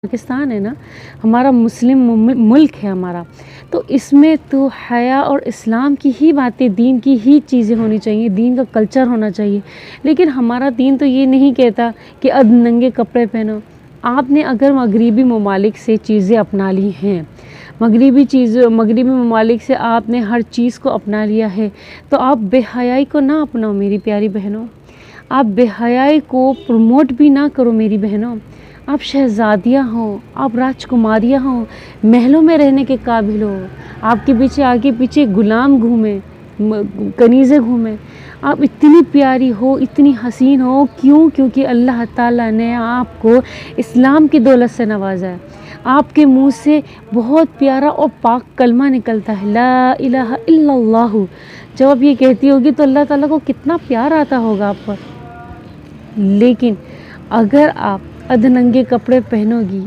پاکستان ہے نا، ہمارا مسلم ملک ہے ہمارا، تو اس میں تو حیا اور اسلام کی ہی باتیں، دین کی ہی چیزیں ہونی چاہیے، دین کا کلچر ہونا چاہیے۔ لیکن ہمارا دین تو یہ نہیں کہتا کہ اب ننگے کپڑے پہنو۔ آپ نے اگر مغربی ممالک سے چیزیں اپنا لی ہیں، مغربی ممالک سے آپ نے ہر چیز کو اپنا لیا ہے، تو آپ بے حیائی کو نہ اپناؤ میری پیاری بہنوں، آپ بے حیائی کو پروموٹ بھی نہ کرو میری بہنوں۔ آپ شہزادیاں ہوں، آپ راجکماریاں ہوں، محلوں میں رہنے کے قابل ہو، آپ کے پیچھے آگے پیچھے غلام گھومیں، کنیزیں گھومیں، آپ اتنی پیاری ہو، اتنی حسین ہو، کیونکہ اللہ تعالیٰ نے آپ کو اسلام کی دولت سے نوازا ہے۔ آپ کے منہ سے بہت پیارا اور پاک کلمہ نکلتا ہے، لا الہ الا اللہ۔ جب آپ یہ کہتی ہوگی تو اللہ تعالیٰ کو کتنا پیار آتا ہوگا آپ پر۔ لیکن اگر آپ ادھننگے کپڑے پہنو گی